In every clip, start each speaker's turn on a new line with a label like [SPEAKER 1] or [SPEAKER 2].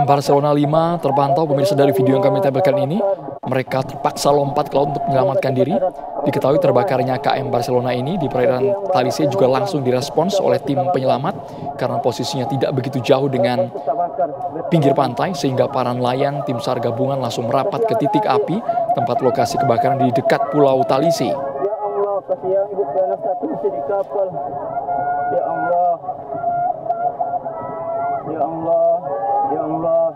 [SPEAKER 1] Barcelona 5 terpantau pemirsa dari video yang kami tampilkan ini. Mereka terpaksa lompat ke laut untuk menyelamatkan diri. Diketahui terbakarnya KM Barcelona ini di perairan Talise juga langsung direspons oleh tim penyelamat karena posisinya tidak begitu jauh dengan pinggir pantai sehingga para nelayan tim SAR gabungan langsung merapat ke titik api tempat lokasi kebakaran di dekat Pulau Talise.
[SPEAKER 2] Ya Allah, ya Allah, ya Allah.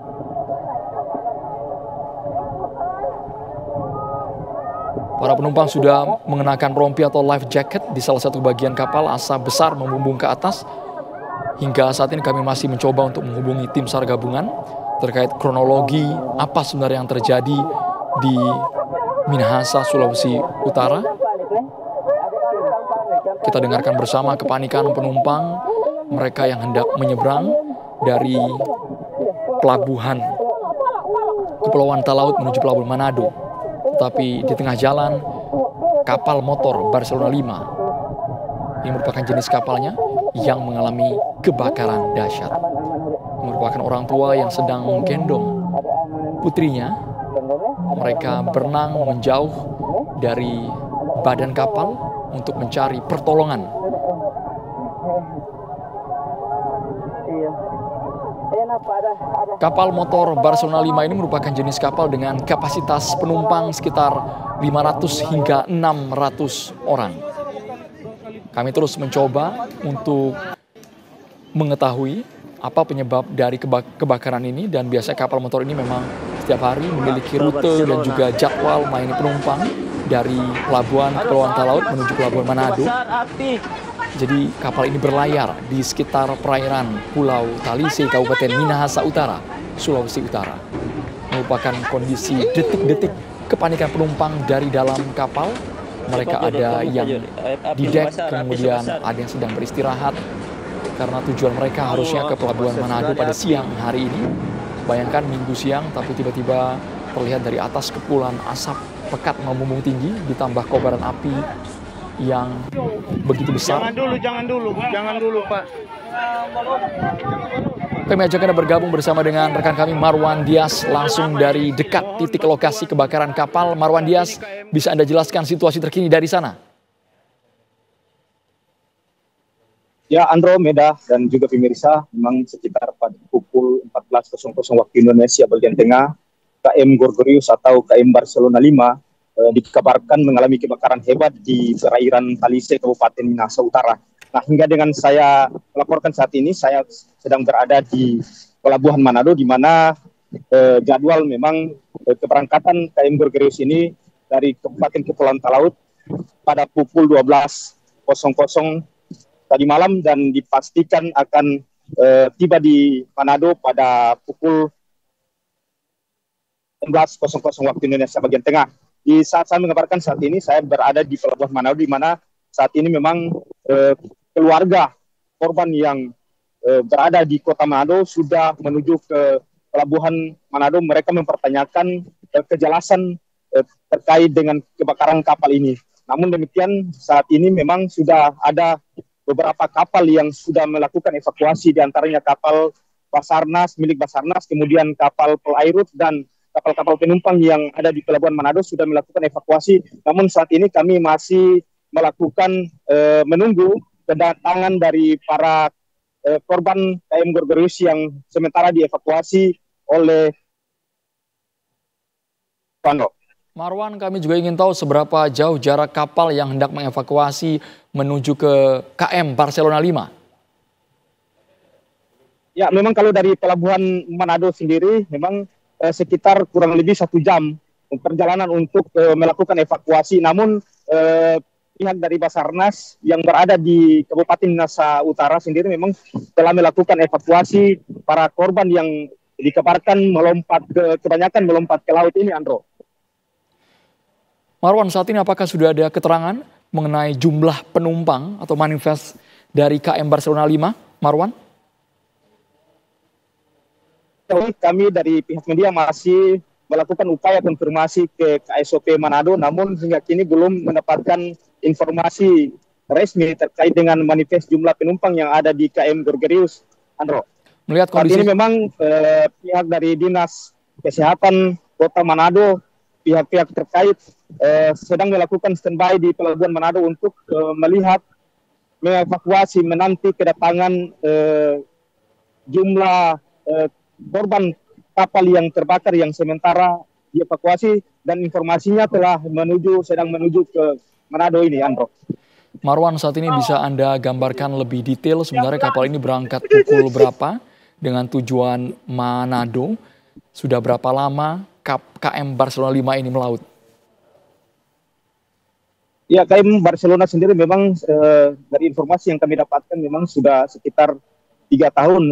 [SPEAKER 1] Para penumpang sudah mengenakan rompi atau life jacket di salah satu bagian kapal. Asap besar membumbung ke atas. Hingga saat ini kami masih mencoba untuk menghubungi tim SAR gabungan terkait kronologi apa sebenarnya yang terjadi di Minahasa, Sulawesi Utara. Kita dengarkan bersama kepanikan penumpang, mereka yang hendak menyeberang dari pelabuhan Kepulauan Talaut menuju Pelabuhan Manado. Tetapi di tengah jalan, kapal motor Barcelona 5, ini merupakan jenis kapalnya yang mengalami kebakaran dahsyat. Merupakan orang tua yang sedang menggendong putrinya. Mereka berenang menjauh dari badan kapal untuk mencari pertolongan. Kapal motor Barcelona 5 ini merupakan jenis kapal dengan kapasitas penumpang sekitar 500 hingga 600 orang. Kami terus mencoba untuk mengetahui apa penyebab dari kebakaran ini, dan biasanya kapal motor ini memang setiap hari memiliki rute dan juga jadwal melayani penumpang dari pelabuhan Kepulauan Talaut menuju Pelabuhan Manado. Jadi kapal ini berlayar di sekitar perairan Pulau Talise, Kabupaten Minahasa Utara, Sulawesi Utara. Merupakan kondisi detik-detik kepanikan penumpang dari dalam kapal. Mereka ada yang di dek, kemudian ada yang sedang beristirahat karena tujuan mereka harusnya ke Pelabuhan Manado pada siang hari ini. Bayangkan minggu siang, tapi tiba-tiba terlihat dari atas kepulan asap pekat membumbung tinggi ditambah kobaran api yang begitu besar.
[SPEAKER 2] Jangan dulu, Pak.
[SPEAKER 1] Kami ajak Anda bergabung bersama dengan rekan kami Marwan Dias langsung dari dekat titik lokasi kebakaran kapal. Marwan Dias, bisa Anda jelaskan situasi terkini dari sana?
[SPEAKER 3] Ya, Andromeda dan juga pemirsa, memang sekitar pada pukul 14.00 waktu Indonesia bagian tengah, KM Gorgorius atau KM Barcelona 5 dikabarkan mengalami kebakaran hebat di perairan Talise, Kabupaten Minahasa Utara. Nah, hingga dengan saya melaporkan saat ini, saya sedang berada di Pelabuhan Manado, di mana jadwal memang keberangkatan KM Gorgorius ini dari Kabupaten Kepulauan Talaut pada pukul 12.00 tadi malam, dan dipastikan akan tiba di Manado pada pukul 16.00 waktu Indonesia bagian tengah. Di saat saya mengabarkan saat ini, saya berada di Pelabuhan Manado, di mana saat ini memang keluarga korban yang berada di kota Manado sudah menuju ke Pelabuhan Manado. Mereka mempertanyakan kejelasan terkait dengan kebakaran kapal ini. Namun demikian, saat ini memang sudah ada beberapa kapal yang sudah melakukan evakuasi, diantaranya kapal Basarnas, milik Basarnas, kemudian kapal Polairut, dan kapal-kapal penumpang yang ada di Pelabuhan Manado sudah melakukan evakuasi. Namun saat ini kami masih melakukan menunggu kedatangan dari para korban KM Gorgorius yang sementara dievakuasi oleh Pano.
[SPEAKER 1] Marwan, kami juga ingin tahu seberapa jauh jarak kapal yang hendak mengevakuasi menuju ke KM Barcelona 5.
[SPEAKER 3] Ya, memang kalau dari Pelabuhan Manado sendiri memang sekitar kurang lebih 1 jam perjalanan untuk melakukan evakuasi. Namun pihak dari Basarnas yang berada di Kabupaten Minahasa Utara sendiri memang telah melakukan evakuasi para korban yang dikabarkan kebanyakan melompat ke laut ini, Andro.
[SPEAKER 1] Marwan, saat ini apakah sudah ada keterangan mengenai jumlah penumpang atau manifest dari KM Barcelona 5, Marwan?
[SPEAKER 3] Kami dari pihak media masih melakukan upaya konfirmasi ke KSOP Manado, namun hingga kini belum mendapatkan informasi resmi terkait dengan manifest jumlah penumpang yang ada di KM Gorgorius, Andro.
[SPEAKER 1] Melihat
[SPEAKER 3] Saat
[SPEAKER 1] kondisi
[SPEAKER 3] ini memang pihak dari Dinas Kesehatan Kota Manado, pihak-pihak terkait sedang melakukan standby di Pelabuhan Manado untuk melihat, mengevakuasi, menanti kedatangan jumlah korban kapal yang terbakar yang sementara dievakuasi, dan informasinya sedang menuju ke Manado ini, Andro.
[SPEAKER 1] Marwan, saat ini bisa Anda gambarkan lebih detail sebenarnya kapal ini berangkat pukul berapa dengan tujuan Manado, sudah berapa lama KM Barcelona 5 ini melaut?
[SPEAKER 3] Ya, KM Barcelona sendiri memang dari informasi yang kami dapatkan memang sudah sekitar 3 tahun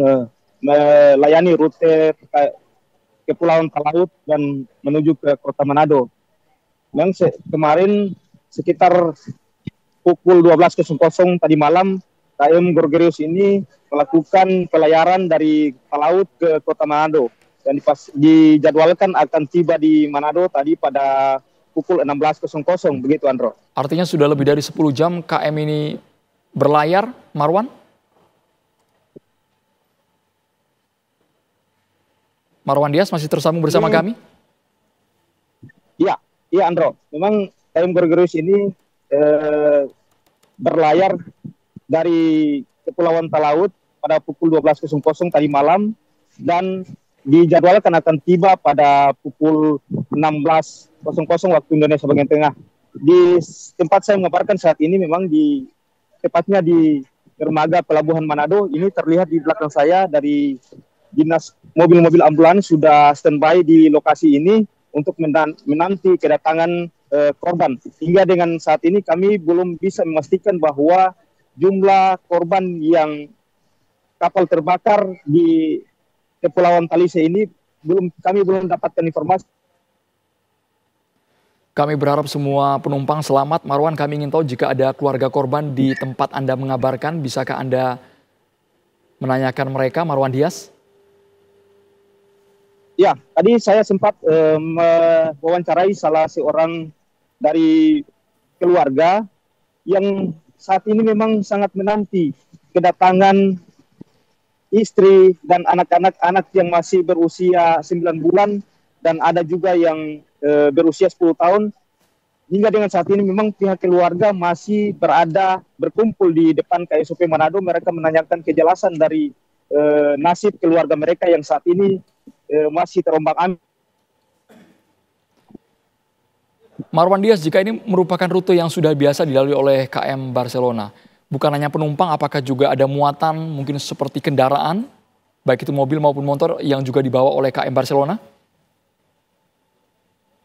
[SPEAKER 3] melayani rute Kepulauan Talaut dan menuju ke Kota Manado. Memang kemarin sekitar pukul 12.00 tadi malam, KM Gorgerius ini melakukan pelayaran dari Talaut ke Kota Manado, dan dijadwalkan akan tiba di Manado tadi pada pukul 16.00, begitu, Andro.
[SPEAKER 1] Artinya sudah lebih dari 10 jam KM ini berlayar, Marwan? Marwan Dias masih tersambung bersama kami?
[SPEAKER 3] Iya, iya, Andro. Memang KM Gorgerius ini berlayar dari Kepulauan Talaut pada pukul 12.00 tadi malam, dan dijadwalkan akan tiba pada pukul 16.00 waktu Indonesia bagian tengah. Di tempat saya mengabarkan saat ini memang tepatnya di dermaga Pelabuhan Manado, ini terlihat di belakang saya dari dinas mobil-mobil ambulans sudah standby di lokasi ini untuk menanti kedatangan korban. Hingga dengan saat ini kami belum bisa memastikan bahwa jumlah korban yang kapal terbakar di Kepulauan Talise ini kami belum dapatkan informasi.
[SPEAKER 1] Kami berharap semua penumpang selamat. Marwan, kami ingin tahu jika ada keluarga korban di tempat Anda mengabarkan, bisakah Anda menanyakan mereka, Marwan Dias?
[SPEAKER 3] Ya, tadi saya sempat mewawancarai salah seorang dari keluarga yang saat ini memang sangat menanti kedatangan istri dan anak-anak yang masih berusia 9 bulan, dan ada juga yang berusia 10 tahun. Hingga dengan saat ini memang pihak keluarga masih berkumpul di depan KSOP Manado. Mereka menanyakan kejelasan dari nasib keluarga mereka yang saat ini masih terombang-ambing.
[SPEAKER 1] Marwan Dias, jika ini merupakan rute yang sudah biasa dilalui oleh KM Barcelona, bukan hanya penumpang, apakah juga ada muatan mungkin seperti kendaraan, baik itu mobil maupun motor yang juga dibawa oleh KM Barcelona?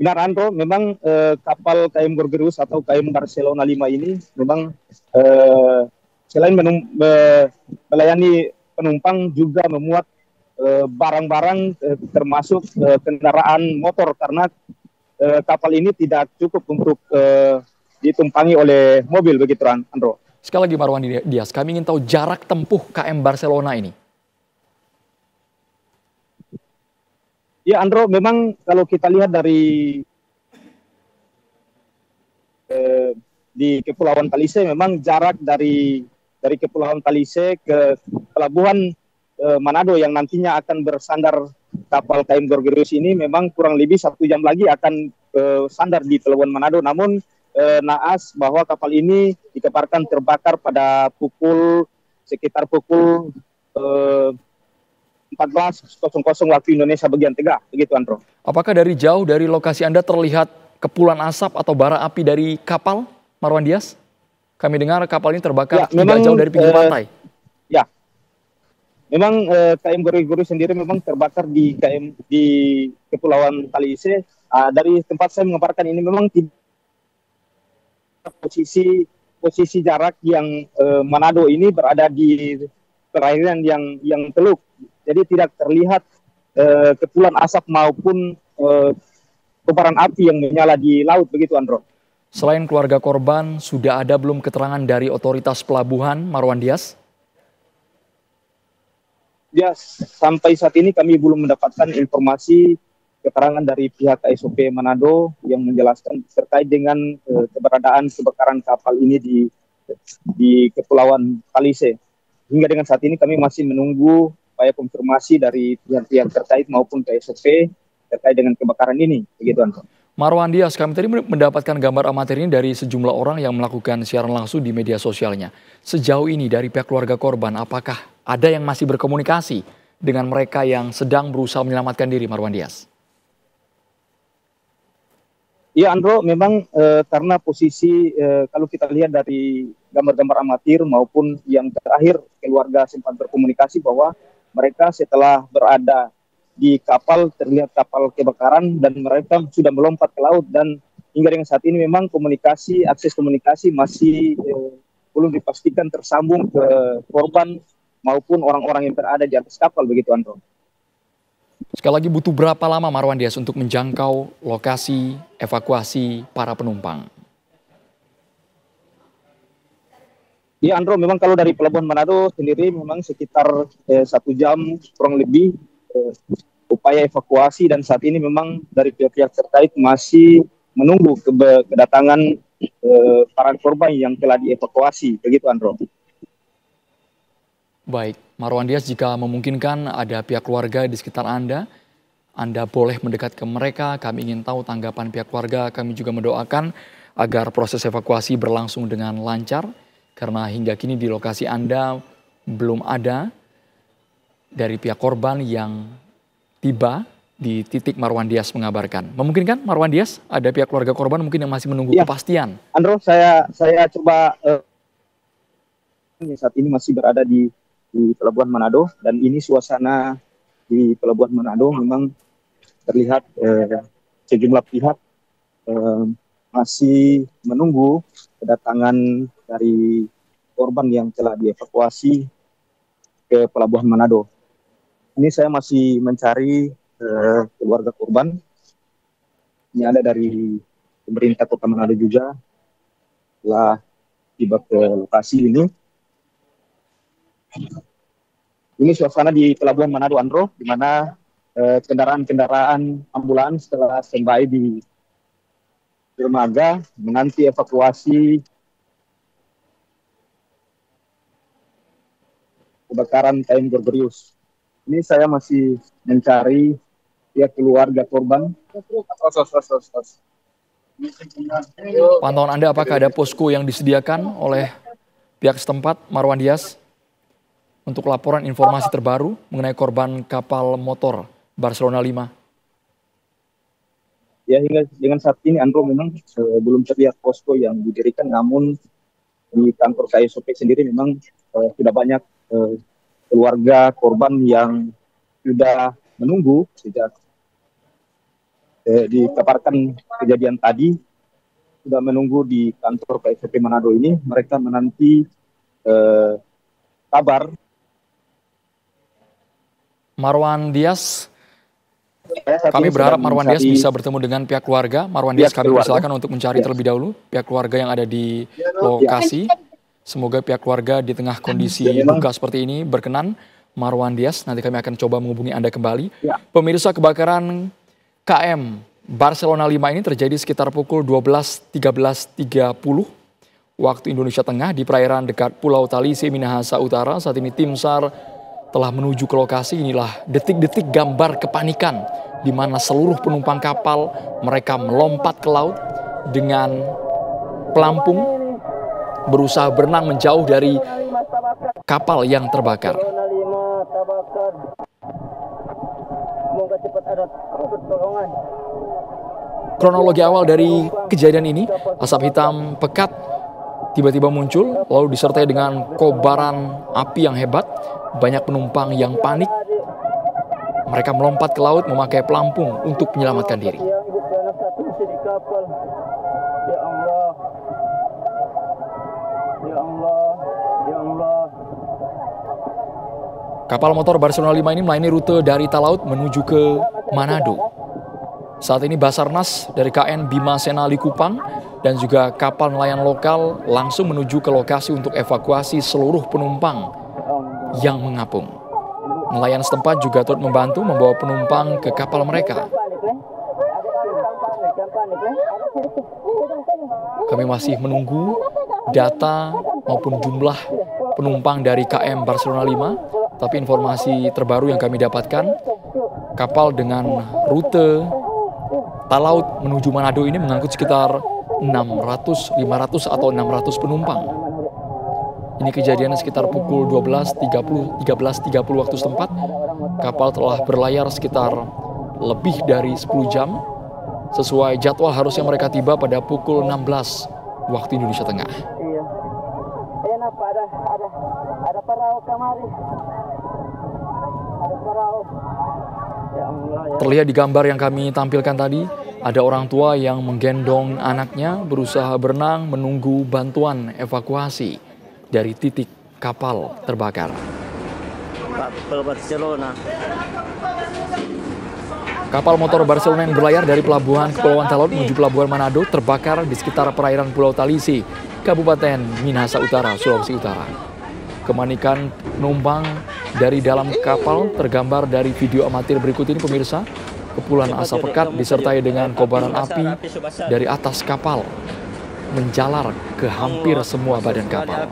[SPEAKER 3] Benar, Andro, memang kapal KM Gorgerius atau KM Barcelona 5 ini memang selain melayani penumpang juga memuat barang-barang termasuk kendaraan motor, karena kapal ini tidak cukup untuk ditumpangi oleh mobil, begitu, Andro.
[SPEAKER 1] Sekali lagi Marwan Dias, kami ingin tahu jarak tempuh KM Barcelona ini.
[SPEAKER 3] Ya, Andro, memang kalau kita lihat dari di Kepulauan Talise, memang jarak dari Kepulauan Talise ke Pelabuhan Manado yang nantinya akan bersandar kapal KM Gorgerius ini memang kurang lebih 1 jam lagi akan sandar di Pelabuhan Manado. Namun naas bahwa kapal ini dikabarkan terbakar pada sekitar pukul 14.00 waktu Indonesia bagian tengah, begitu, Andro.
[SPEAKER 1] Apakah dari jauh dari lokasi Anda terlihat kepulan asap atau bara api dari kapal, Marwan Dias? Kami dengar kapal ini terbakar tidak jauh dari pinggir pantai.
[SPEAKER 3] Ya, memang KM Gorgerius sendiri memang terbakar di Kepulauan Talise. Dari tempat saya mengabarkan ini memang posisi jarak yang Manado ini berada di perairan yang teluk. Jadi tidak terlihat kepulan asap maupun kobaran api yang menyala di laut, begitu, Andro.
[SPEAKER 1] Selain keluarga korban, sudah ada belum keterangan dari otoritas pelabuhan, Marwan Dias?
[SPEAKER 3] Ya, sampai saat ini kami belum mendapatkan informasi keterangan dari pihak KSOP Manado yang menjelaskan terkait dengan keberadaan kebakaran kapal ini di Kepulauan Talise. Hingga dengan saat ini kami masih menunggu upaya konfirmasi dari pihak-pihak terkait maupun ke SOP terkait dengan kebakaran ini, begitu Anton.
[SPEAKER 1] Marwan Dias, kami tadi mendapatkan gambar amatir ini dari sejumlah orang yang melakukan siaran langsung di media sosialnya. Sejauh ini dari pihak keluarga korban, apakah ada yang masih berkomunikasi dengan mereka yang sedang berusaha menyelamatkan diri, Marwan Dias?
[SPEAKER 3] Ya Andro, memang karena posisi kalau kita lihat dari gambar-gambar amatir maupun yang terakhir keluarga sempat berkomunikasi bahwa mereka setelah berada di kapal terlihat kapal kebakaran dan mereka sudah melompat ke laut, dan hingga dengan saat ini memang akses komunikasi masih belum dipastikan tersambung ke korban maupun orang-orang yang berada di atas kapal, begitu Andro.
[SPEAKER 1] Sekali lagi, butuh berapa lama Marwan Dias untuk menjangkau lokasi evakuasi para penumpang?
[SPEAKER 3] Ya Andro, memang kalau dari Pelabuhan Manado sendiri memang sekitar 1 jam kurang lebih upaya evakuasi, dan saat ini memang dari pihak-pihak terkait masih menunggu kedatangan para korban yang telah dievakuasi, begitu Andro.
[SPEAKER 1] Baik, Marwan Dias, jika memungkinkan ada pihak keluarga di sekitar Anda boleh mendekat ke mereka. Kami ingin tahu tanggapan pihak keluarga. Kami juga mendoakan agar proses evakuasi berlangsung dengan lancar, karena hingga kini di lokasi Anda belum ada dari pihak korban yang tiba di titik Marwan Dias mengabarkan. Memungkinkan Marwan Dias ada pihak keluarga korban mungkin yang masih menunggu kepastian?
[SPEAKER 3] Andro, saya coba saat ini masih berada di Pelabuhan Manado, dan ini suasana di Pelabuhan Manado memang terlihat sejumlah pihak masih menunggu kedatangan dari korban yang telah dievakuasi ke Pelabuhan Manado. Ini saya masih mencari keluarga korban. Ini ada dari pemerintah Kota Manado juga telah tiba ke lokasi ini. Ini suasana di Pelabuhan Manado, Andro, di mana kendaraan-kendaraan ambulans telah standby di dermaga menanti evakuasi kebakaran KM Gorgorius. Ini saya masih mencari pihak keluarga korban.
[SPEAKER 1] Pantauan Anda, apakah ada posko yang disediakan oleh pihak setempat, Marwan Dias, untuk laporan informasi terbaru mengenai korban kapal motor Barcelona 5?
[SPEAKER 3] Ya, hingga dengan saat ini Andro memang belum terlihat posko yang didirikan, namun di kantor KSOP sendiri memang sudah banyak keluarga korban yang sudah menunggu sejak dikabarkan kejadian tadi, sudah menunggu di kantor KSOP Manado ini. Mereka menanti kabar.
[SPEAKER 1] Marwan Dias, kami berharap Marwan Dias bisa bertemu dengan pihak keluarga. Marwan Dias, kami persilakan untuk mencari terlebih dahulu pihak keluarga yang ada di lokasi. Semoga pihak keluarga di tengah kondisi duka seperti ini berkenan. Marwan Dias, nanti kami akan coba menghubungi Anda kembali. Pemirsa, kebakaran KM Barcelona 5 ini terjadi sekitar pukul 12.13.30 waktu Indonesia Tengah di perairan dekat Pulau Talise, Minahasa Utara. Saat ini tim SAR telah menuju ke lokasi. Inilah detik-detik gambar kepanikan di mana seluruh penumpang kapal mereka melompat ke laut dengan pelampung, berusaha berenang menjauh dari kapal yang terbakar. Kronologi awal dari kejadian ini, asap hitam pekat tiba-tiba muncul, lalu disertai dengan kobaran api yang hebat. Banyak penumpang yang panik. Mereka melompat ke laut memakai pelampung untuk menyelamatkan diri. Kapal motor Barcelona 5 ini melayani rute dari Talaut menuju ke Manado. Saat ini Basarnas dari KN Bima Sena Likupang dan juga kapal nelayan lokal langsung menuju ke lokasi untuk evakuasi seluruh penumpang yang mengapung. Nelayan setempat juga turut membantu membawa penumpang ke kapal mereka. Kami masih menunggu data maupun jumlah penumpang dari KM Barcelona 5 Tapi informasi terbaru yang kami dapatkan, kapal dengan rute talaut menuju Manado ini mengangkut sekitar 500 atau 600 penumpang. Ini kejadian sekitar pukul 13.30 waktu setempat. Kapal telah berlayar sekitar lebih dari 10 jam. Sesuai jadwal harusnya mereka tiba pada pukul 16 waktu Indonesia Tengah.
[SPEAKER 2] Iya. Enak Pak, ada perahu kamari. Ada perahu. Ya Allah ya.
[SPEAKER 1] Terlihat di gambar yang kami tampilkan tadi, ada orang tua yang menggendong anaknya berusaha berenang menunggu bantuan evakuasi dari titik kapal terbakar.
[SPEAKER 2] Kapal Barcelona.
[SPEAKER 1] Kapal motor Barcelona yang berlayar dari pelabuhan Kepulauan Talaut menuju pelabuhan Manado terbakar di sekitar perairan Pulau Talise, Kabupaten Minahasa Utara, Sulawesi Utara. Kepanikan penumpang dari dalam kapal tergambar dari video amatir berikut ini pemirsa. Kepulan asap pekat disertai dengan kobaran api dari atas kapal menjalar ke hampir semua badan kapal.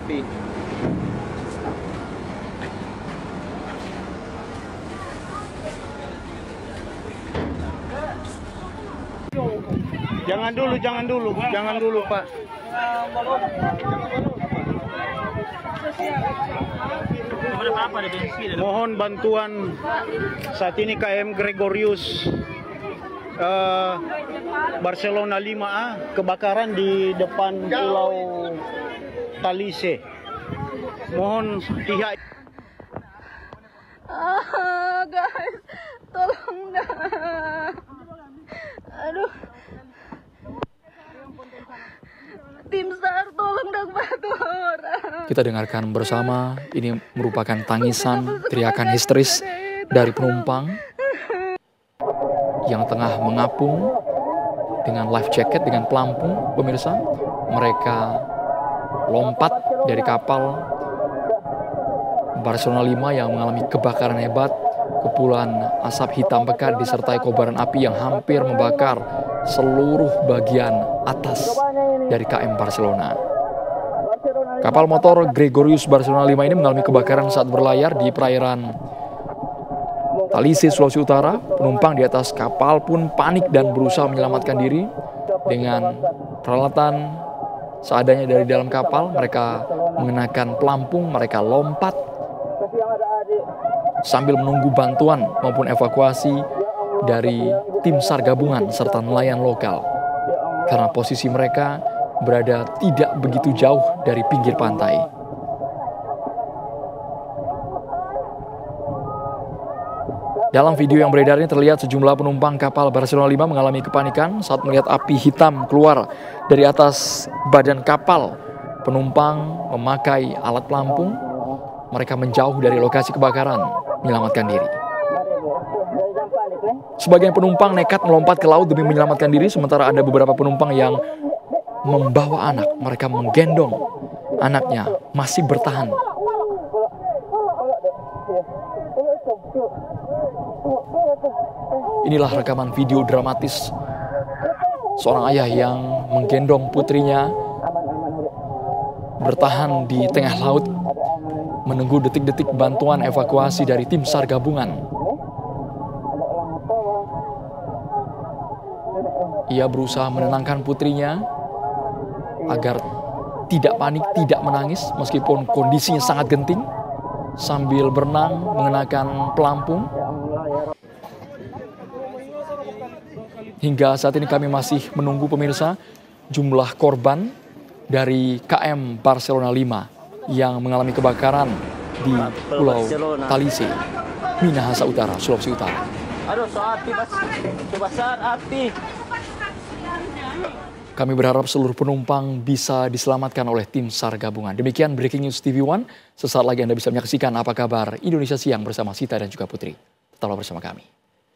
[SPEAKER 2] Jangan dulu Pak. Mohon bantuan saat ini KM Gregorius Barcelona 5A kebakaran di depan Pulau Talise. Mohon pihak
[SPEAKER 4] guys, tolong dah. Aduh. Tim SAR tolong dong bantu orang.
[SPEAKER 1] Kita dengarkan bersama, ini merupakan tangisan, teriakan histeris dari penumpang yang tengah mengapung dengan life jacket, dengan pelampung, pemirsa. Mereka lompat dari kapal Barcelona 5 yang mengalami kebakaran hebat. Kepulan asap hitam pekat disertai kobaran api yang hampir membakar seluruh bagian atas dari KM Barcelona. Kapal motor Gregorius Barcelona 5 ini mengalami kebakaran saat berlayar di perairan Talise, Sulawesi Utara. Penumpang di atas kapal pun panik dan berusaha menyelamatkan diri dengan peralatan seadanya dari dalam kapal. Mereka mengenakan pelampung, mereka lompat sambil menunggu bantuan maupun evakuasi dari tim SAR gabungan serta nelayan lokal. Karena posisi mereka berada tidak begitu jauh dari pinggir pantai. Dalam video yang beredar ini terlihat sejumlah penumpang kapal Barcelona 5 mengalami kepanikan saat melihat api hitam keluar dari atas badan kapal. Penumpang memakai alat pelampung, mereka menjauh dari lokasi kebakaran, menyelamatkan diri. Sebagian penumpang nekat melompat ke laut demi menyelamatkan diri, sementara ada beberapa penumpang yang membawa anak. Mereka menggendong anaknya, masih bertahan. Inilah rekaman video dramatis seorang ayah yang menggendong putrinya bertahan di tengah laut menunggu detik-detik bantuan evakuasi dari tim SAR gabungan. Ia berusaha menenangkan putrinya agar tidak panik, tidak menangis meskipun kondisinya sangat genting, sambil berenang mengenakan pelampung. Hingga saat ini kami masih menunggu pemirsa jumlah korban dari KM Barcelona 5 yang mengalami kebakaran di Pulau Talise, Minahasa Utara, Sulawesi Utara.
[SPEAKER 2] Aduh, so api besar api.
[SPEAKER 1] Kami berharap seluruh penumpang bisa diselamatkan oleh tim SAR gabungan. Demikian Breaking News TV One. Sesaat lagi Anda bisa menyaksikan apa kabar Indonesia Siang bersama Sita dan juga Putri. Tetaplah bersama kami.